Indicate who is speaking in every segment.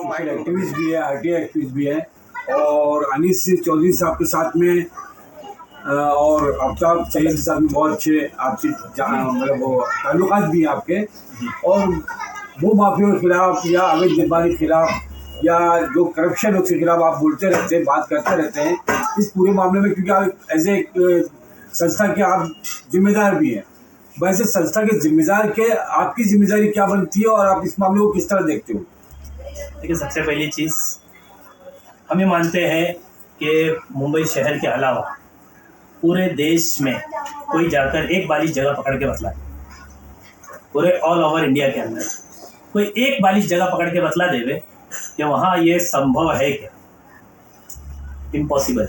Speaker 1: Mind activist भी है, RTI activist भी है, और अनीस चौधरी साहब के साथ में और आफ्ताब सैयद के साथ में बहुत अच्छे आपसी मतलब वो ताल्लुकात भी हैं आपके। और वो माफियों के खिलाफ या अवैध व्यापारी के खिलाफ या जो करप्शन है उसके खिलाफ आप बोलते रहते हैं, बात करते रहते हैं इस पूरे मामले में, क्योंकि आप एज ए संस्था के आप जिम्मेदार भी हैं। वैसे संस्था के जिम्मेदार के आपकी जिम्मेदारी क्या बनती है और आप इस मामले को किस तरह देखते हो?
Speaker 2: देखिए, सबसे पहली चीज़ हम ये मानते हैं कि मुंबई शहर के अलावा पूरे देश में कोई जाकर एक बालिश जगह पकड़ के बतला, पूरे ऑल ओवर इंडिया के अंदर कोई एक बालिश जगह पकड़ के बतला देवे कि वहाँ ये संभव है क्या, इम्पॉसिबल,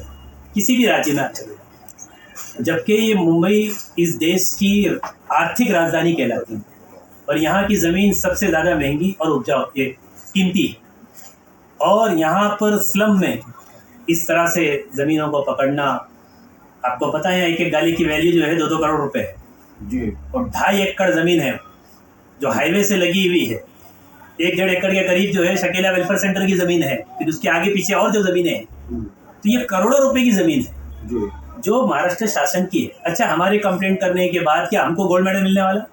Speaker 2: किसी भी राज्य में आप चले जाओ। जबकि ये मुंबई इस देश की आर्थिक राजधानी कहलाती है और यहाँ की ज़मीन सबसे ज़्यादा महंगी और उपजाऊ, ये कीमती है। और यहाँ पर स्लम में इस तरह से ज़मीनों को पकड़ना, आपको पता है एक एक गाली की वैल्यू जो है 2-2 करोड़ रुपए है
Speaker 1: जी, और
Speaker 2: 2.5 एकड़ ज़मीन है जो हाईवे से लगी हुई है। 1-1.5 एकड़ के करीब जो है शकीला वेलफेयर सेंटर की ज़मीन है, फिर उसके आगे पीछे और जो ज़मीनें हैं, तो ये करोड़ों रुपए की ज़मीन है
Speaker 1: जी,
Speaker 2: जो महाराष्ट्र शासन की है। अच्छा, हमारी कंप्लेंट करने के बाद क्या हमको गोल्ड मेडल मिलने वाला,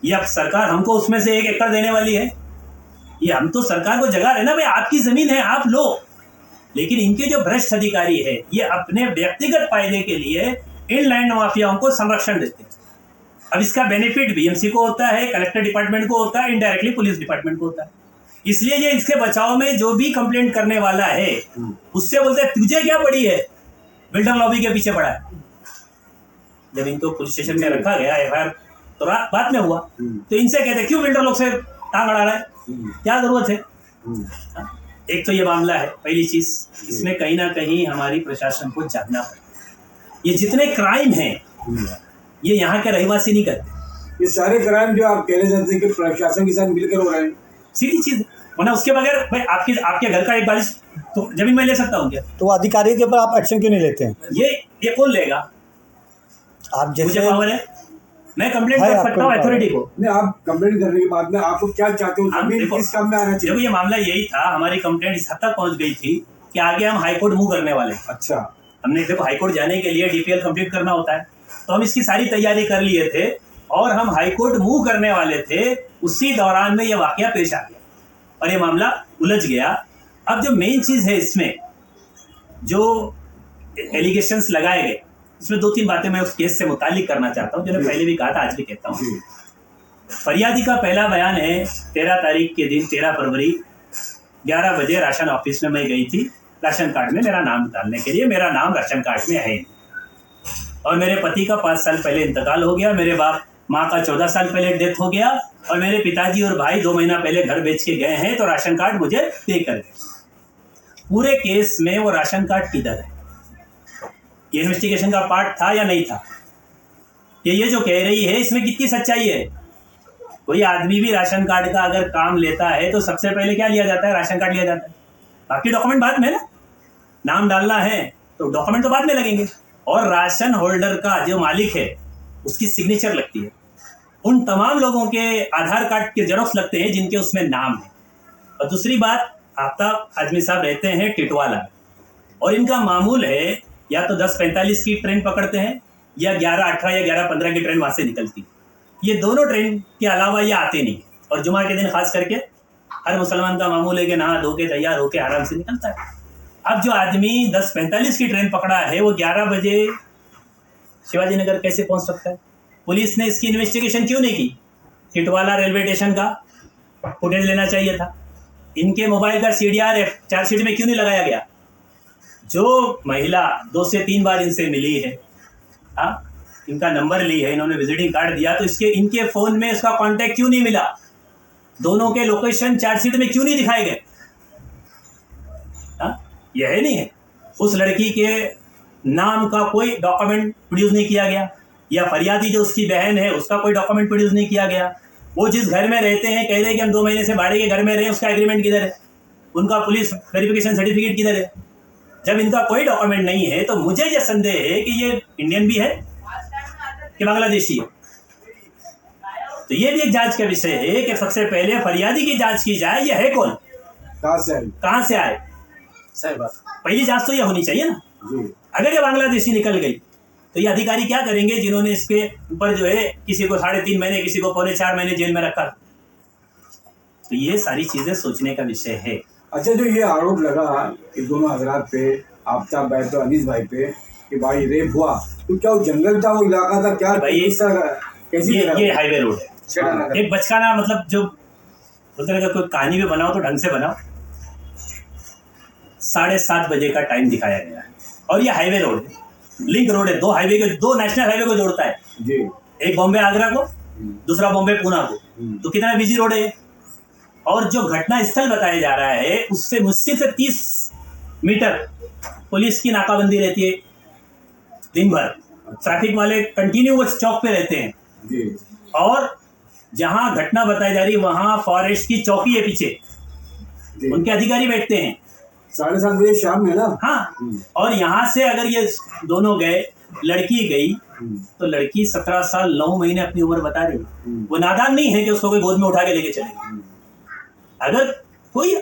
Speaker 2: या सरकार हमको उसमें से 1 एकड़ देने वाली है? ये हम तो सरकार को जगा रहे ना, भाई आपकी ज़मीन है आप लो। लेकिन इनके जो भ्रष्ट अधिकारी है ये अपने व्यक्तिगत फायदे के लिए इन लैंड माफियाओं को संरक्षण देते हैं। अब इसका बेनिफिट बीएमसी को होता है, कलेक्टर डिपार्टमेंट को होता है, इनडायरेक्टली पुलिस डिपार्टमेंट को होता है। इसलिए ये इसके बचाव में जो भी कंप्लेंट करने वाला है उससे बोलते हैं तुझे क्या पड़ी है, बिल्डर लॉबी के पीछे पड़ा है। जब इनको पुलिस स्टेशन में रखा गया एफआईआर तो बाद में हुआ, तो इनसे कहते क्यों बिल्डर लोग से टांग अड़ा रहा है, क्या जरूरत है? एक तो ये मामला है पहली चीज, इसमें कहीं ना कहीं हमारी प्रशासन को जागना पड़ेगा। ये जितने क्राइम हैं ये यहाँ के रहवासी नहीं करते।
Speaker 1: ये सारे क्राइम जो आप कहने चाहते हैं कि प्रशासन के साथ मिलकर हो रहे हैं,
Speaker 2: सीधी चीज, वरना उसके बगैर भाई आपके घर का एक बारिश तो जमीन में ले सकता हूँ क्या?
Speaker 3: तो अधिकारी के ऊपर आप एक्शन क्यों नहीं लेते हैं?
Speaker 2: ये कौन लेगा?
Speaker 3: आप जैसे
Speaker 2: मुझे पावर है, मैं कंप्लेंट कर सकता हूँ अथॉरिटी को।
Speaker 1: नहीं, आप कंप्लेंट करने के बाद में आपको क्या चाहते हो, जमीन
Speaker 2: देखो,
Speaker 1: किस काम में आना चाहिए?
Speaker 2: जब ये मामला यही था, हमारी कंप्लेंट इस हद तक पहुंच गई थी कि आगे हम हाईकोर्ट मूव करने वाले।
Speaker 1: अच्छा,
Speaker 2: हमने देखो हाईकोर्ट जाने के लिए डीपीएल कंप्लीट करना होता है, तो हम इसकी सारी तैयारी कर लिए थे और हम हाईकोर्ट मूव करने वाले थे। उसी दौरान में ये वाकया पेश आ गया और ये मामला उलझ गया। अब जो मेन चीज़ है इसमें जो एलिगेशंस लगाए गए, इसमें 2-3 बातें मैं उस केस से मुतालिक करना चाहता हूँ, जो मैं पहले भी कहा था आज भी कहता हूँ। फरियादी का पहला बयान है 13 तारीख के दिन 13 फरवरी 11 बजे राशन ऑफिस में मैं गई थी राशन कार्ड में मेरा नाम डालने के लिए। मेरा नाम राशन कार्ड में है और मेरे पति का 5 साल पहले इंतकाल हो गया, मेरे माँ का 14 साल पहले डेथ हो गया और मेरे पिताजी और भाई 2 महीना पहले घर बेच के गए हैं, तो राशन कार्ड मुझे पे कर गए। पूरे केस में वो राशन कार्ड किधर है? ये इन्वेस्टिगेशन का पार्ट था या नहीं था? ये जो कह रही है इसमें कितनी सच्चाई है? कोई आदमी भी राशन कार्ड का अगर काम लेता है तो सबसे पहले क्या लिया जाता है? राशन कार्ड लिया जाता है, बाकी डॉक्यूमेंट बाद में ना। नाम डालना है तो डॉक्यूमेंट तो बाद में लगेंगे, और राशन होल्डर का जो मालिक है उसकी सिग्नेचर लगती है। उन तमाम लोगों के आधार कार्ड के जेरोक्स लगते हैं जिनके उसमें नाम है। और दूसरी बात, आफ्ताब आदमी साहब रहते हैं टिटवाला और इनका मामूल है या तो 10:45 की ट्रेन पकड़ते हैं या 11:18 या 11:15 की ट्रेन वहाँ से निकलती है। ये दोनों ट्रेन के अलावा ये आते नहीं। और जुमा के दिन खास करके हर मुसलमान का मामूल है कि नहा धो के तैयार होके आराम से निकलता है। अब जो आदमी 10:45 की ट्रेन पकड़ा है वो 11 बजे शिवाजी नगर कैसे पहुंच सकता है? पुलिस ने इसकी इन्वेस्टिगेशन क्यों नहीं की? टिटवाला रेलवे स्टेशन का फुटेज लेना चाहिए था। इनके मोबाइल का CDR चार्जशीट में क्यों नहीं लगाया गया? जो महिला 2 से 3 बार इनसे मिली है, इनका नंबर ली है, इन्होंने विजिटिंग कार्ड दिया, तो इनके फ़ोन में इसका कांटेक्ट क्यों नहीं मिला? दोनों के लोकेशन चार्जशीट में क्यों नहीं दिखाए गए? यह नहीं है। उस लड़की के नाम का कोई डॉक्यूमेंट प्रोड्यूस नहीं किया गया, या फरियादी जो उसकी बहन है उसका कोई डॉक्यूमेंट प्रोड्यूस नहीं किया गया। वो जिस घर में रहते हैं कह रहे हैं कि हम 2 महीने से भाड़े के घर में रहे, उसका एग्रीमेंट किधर है? उनका पुलिस वेरिफिकेशन सर्टिफिकेट किधर है? जब इनका कोई डॉक्यूमेंट नहीं है तो मुझे ये संदेह है कि ये इंडियन भी है कि बांग्लादेशी है। तो ये भी एक जांच का विषय है कि सबसे पहले फरियादी की जांच की जाए, ये है कौन? कहाँ से आए?
Speaker 4: सही बात।
Speaker 2: पहली जांच तो ये होनी चाहिए ना।
Speaker 1: जी।
Speaker 2: अगर ये बांग्लादेशी निकल गई तो ये अधिकारी क्या करेंगे जिन्होंने इसके ऊपर जो है किसी को 3.5 महीने, किसी को 4.25 महीने जेल में रखा? तो ये सारी चीजें सोचने का विषय है।
Speaker 1: अच्छा, जो ये आरोप लगा कि दोनों हजरात पे, आफ्ताब भाई पे, अनीस भाई पे, कि भाई रेप हुआ, तो क्या वो जंगल था, वो इलाका था, क्या
Speaker 2: भाई
Speaker 1: कैसी
Speaker 2: ये हाईवे रोड है। एक बचकाना, मतलब जो बोलते अगर कोई कहानी भी बनाओ तो ढंग से बनाओ। 7:30 बजे का टाइम दिखाया गया है और ये हाईवे रोड है, लिंक रोड है, दो नेशनल हाईवे को जोड़ता है
Speaker 1: जी।
Speaker 2: एक बॉम्बे आगरा को, दूसरा बॉम्बे पूना को। तो कितना बिजी रोड है। और जो घटना स्थल बताया जा रहा है उससे मुश्किल से 30 मीटर पुलिस की नाकाबंदी रहती है दिन भर। ट्रैफिक वाले कंटिन्यू वो चौक पे रहते हैं
Speaker 1: जी।
Speaker 2: और जहां घटना बताई जा रही है वहां फॉरेस्ट की चौकी है पीछे, उनके अधिकारी बैठते हैं।
Speaker 1: 7:30 बजे शाम में ना।
Speaker 2: हाँ, और यहाँ से अगर ये दोनों गए, लड़की गई, तो लड़की 17 साल 9 महीने अपनी उम्र बता रही है। वो नादान नहीं है कि उसको कोई गोद में उठा के लेके चले। अगर कोई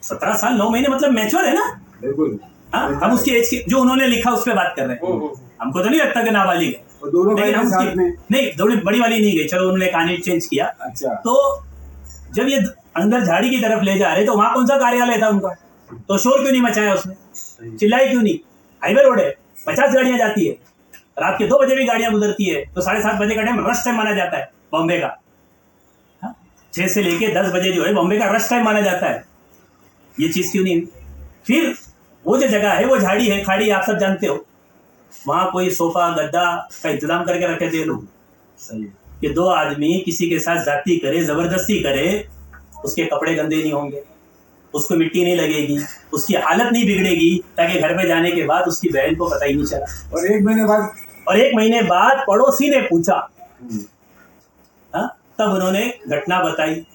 Speaker 2: 17 साल 9 महीने मतलब मैच्योर है ना।
Speaker 1: बिल्कुल।
Speaker 2: हाँ, हम उसकी एज की जो उन्होंने लिखा उस पर बात कर रहे हैं। हमको तो नहीं लगता कि नाबालिग है।
Speaker 1: दोनों भाई
Speaker 2: हम
Speaker 1: साथ में
Speaker 2: नहीं, दोनों बड़ी वाली नहीं गई, चलो उन्होंने कहानी चेंज किया।
Speaker 1: अच्छा।
Speaker 2: तो जब ये अंदर झाड़ी की तरफ ले जा रहे तो वहां कौन सा कार्यालय था उनका? तो शोर क्यों नहीं मचाया उसने? चिल्लाई क्यों नहीं? हाईवे रोड है, 50 गाड़ियां जाती है, रात के 2 बजे भी गाड़ियां गुजरती है। तो 7:30 बजे का टाइम रश टाइम माना जाता है बॉम्बे का। 6 से लेके 10 बजे जो है बॉम्बे का रश टाइम माना जाता है। ये चीज क्यों नहीं हुई? फिर वो जो जगह है वो झाड़ी है, खाड़ी, आप सब जानते हो। वहां कोई सोफा गद्दा का इंतजाम करके रखे थे लोग।
Speaker 1: सही।
Speaker 2: कि 2 आदमी किसी के साथ जाती करे, जबरदस्ती करे, उसके कपड़े गंदे नहीं होंगे, उसको मिट्टी नहीं लगेगी, उसकी हालत नहीं बिगड़ेगी, ताकि घर पे जाने के बाद उसकी बहन को पता ही नहीं चला।
Speaker 1: और 1 महीने बाद
Speaker 2: पड़ोसी ने पूछा, हाँ, तब उन्होंने घटना बताई।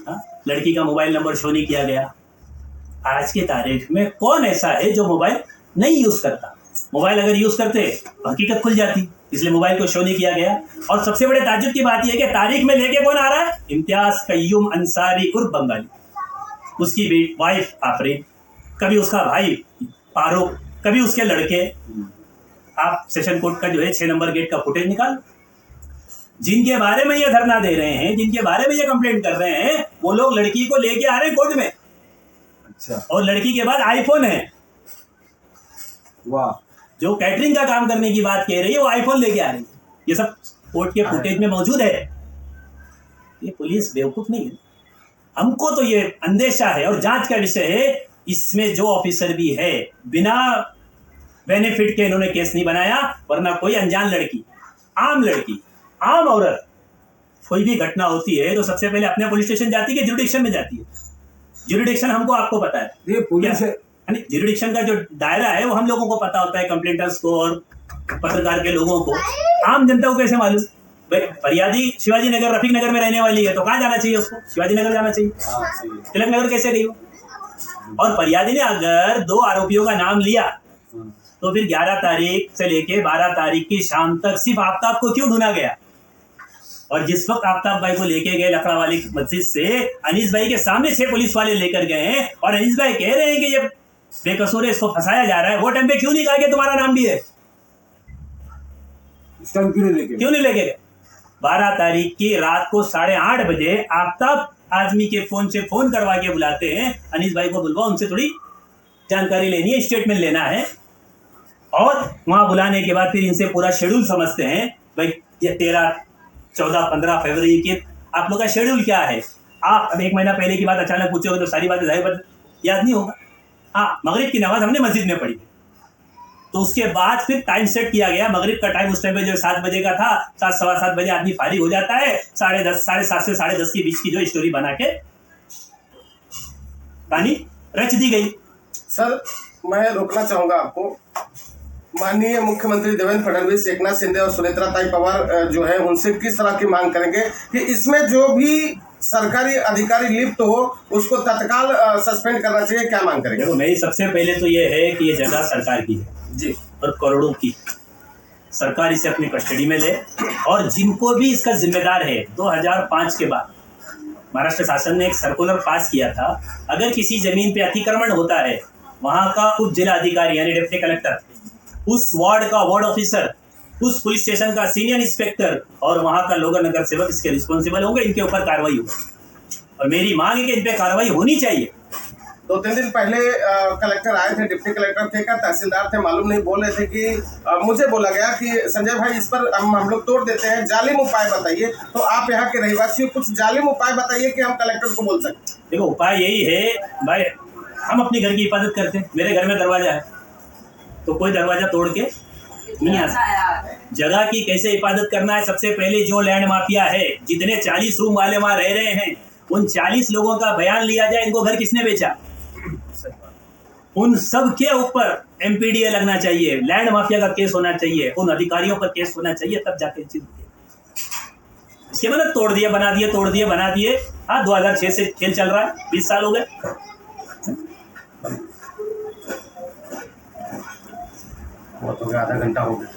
Speaker 2: हाँ, लड़की का मोबाइल नंबर शो नहीं किया गया। आज के तारीख में कौन ऐसा है जो मोबाइल नहीं यूज करता? मोबाइल अगर यूज करते तो हकीकत खुल जाती, इसलिए मोबाइल को शो नहीं किया गया। और सबसे बड़े ताज्जुब की बात यह है कि तारीख में लेके कौन आ रहा है? इम्तियाज कय्यूम अंसारी उर्फ बंगाली, उसकी वाइफ आफरीन, कभी उसका भाई फारूक, कभी उसके लड़के। आप सेशन कोर्ट का जो है 6 नंबर गेट का फुटेज निकाल, जिनके बारे में ये धरना दे रहे हैं, जिनके बारे में ये कंप्लेंट कर रहे हैं, वो लोग लड़की को लेके आ रहे हैं कोर्ट में।
Speaker 1: अच्छा।
Speaker 2: और लड़की के बाद आईफोन है।
Speaker 1: वाह।
Speaker 2: जो कैटरिंग का काम करने की बात कह रही है वो आईफोन लेके आ रही है। ये सब कोर्ट के फुटेज में मौजूद है। ये पुलिस बेवकूफ नहीं है। हमको तो ये अंदेशा है और जांच का विषय है। इसमें जो ऑफिसर भी है बिना बेनिफिट के इन्होंने केस नहीं बनाया, वरना कोई अनजान लड़की, आम औरत कोई भी घटना होती है तो सबसे पहले अपने पुलिस स्टेशन जाती है कि ज्यूरिडिक्शन में जाती है? ज्यूरिडिक्शन हमको आपको पता है,
Speaker 1: ये पुलिस है।
Speaker 2: ज्यूरिडिक्शन का जो दायरा है वो हम लोगों को पता होता है, कंप्लेंटर्स को और पत्रकार के लोगों को। आम जनता को कैसे मालूम? फरियादी शिवाजी नगर, रफीक नगर में रहने वाली है तो कहाँ जाना चाहिए उसको? शिवाजी नगर जाना चाहिए। तिलक नगर कैसे गई? और फरियादी ने अगर 2 आरोपियों का नाम लिया तो फिर 11 तारीख से लेके 12 तारीख की शाम तक सिर्फ आफ्ताब को क्यों ढूंढा गया? और जिस वक्त आफ्ताब भाई को लेके गए लकड़ा वाली मस्जिद से, अनीस भाई के सामने 6 पुलिस वाले लेकर गए हैं और अनीस भाई कह रहे हैं कि ये बेकसूर है, इसको फंसाया जा रहा है। वो टाइम पे क्यों नहीं कहा कि तुम्हारा नाम भी है? क्यों नहीं लेके गए? 12 तारीख की रात को 8:30 बजे आफ्ताब आदमी के फोन से फोन करवा के बुलाते हैं, अनीस भाई को बुलवाओ, उनसे थोड़ी जानकारी लेनी है, स्टेटमेंट लेना है। और वहां बुलाने के बाद फिर इनसे पूरा शेड्यूल समझते हैं। भाई ये 13, 14, 15 फरवरी के आप लोग का शेड्यूल क्या है? आप अब 1 महीना पहले की बात अचानक पूछोगे तो सारी बातें जाहिर याद नहीं होगा। हाँ, मगरिब की नमाज हमने मस्जिद में पढ़ी, तो उसके बाद फिर टाइम सेट किया गया। मगरिब का टाइम उस टाइम पे जो 7 बजे का था, 7, सवा 7 बजे आदमी फारिग हो जाता है। 10:30, 7:30 से 10:30 के बीच की जो स्टोरी बना के कहानी रच दी गई।
Speaker 4: सर, मैं रोकना चाहूंगा आपको। माननीय मुख्यमंत्री देवेंद्र फडणवीस, एकनाथ शिंदे और सुनेत्रा ताई पवार जो है उनसे किस तरह की मांग करेंगे कि इसमें जो भी सरकारी अधिकारी लिप्त हो उसको तत्काल सस्पेंड करना चाहिए? क्या मांग करेंगे?
Speaker 2: देखो, मेरी सबसे पहले तो ये है कि ये जगह सरकार की है
Speaker 4: जी,
Speaker 2: और करोड़ों की। सरकार इसे अपनी कस्टडी में ले और जिनको भी इसका जिम्मेदार है 2005 के बाद महाराष्ट्र शासन ने एक सर्कुलर पास किया था, अगर किसी जमीन पे अतिक्रमण होता है, वहाँ का उप जिला अधिकारी यानी डिप्टी कलेक्टर, उस वार्ड का वार्ड ऑफिसर, उस पुलिस स्टेशन का सीनियर इंस्पेक्टर और वहाँ का लोगर नगर सेवक इसके रिस्पॉन्सिबल होंगे, इनके ऊपर कार्रवाई होगी। और मेरी मांग है कि इन पे कार्रवाई होनी चाहिए।
Speaker 4: 2-3 दिन पहले कलेक्टर आए थे, डिप्टी कलेक्टर थे, क्या तहसीलदार थे मालूम नहीं, बोल रहे थे कि मुझे बोला गया कि संजय भाई इस पर हम लोग तोड़ देते हैं, जालिम उपाय बताइए। तो आप यहाँ के रहवासी कुछ जालिम उपाय बताइए कि हम कलेक्टर को बोल सकते।
Speaker 2: देखो उपाय यही है भाई, हम अपनी घर की हिफाजत करते हैं, मेरे घर में दरवाजा है तो कोई दरवाजा तोड़ के नहीं आ सकता। जगह की कैसे हिफाजत करना है, सबसे पहले जो लैंड माफिया है, जितने 40 रूम वाले वहाँ रह रहे हैं, उन 40 लोगों का बयान लिया जाए, इनको घर किसने बेचा, उन सब के ऊपर एमपीडीए लगना चाहिए, लैंड माफिया का केस होना चाहिए, उन अधिकारियों पर केस होना चाहिए, तब जाके चीज होती है। इसके मतलब तोड़ दिए बना दिए, तोड़ दिए बना दिए। हाँ 2006 से खेल चल रहा है, 20 साल हो गए।
Speaker 4: बहुत हो गया, आधा घंटा हो गया।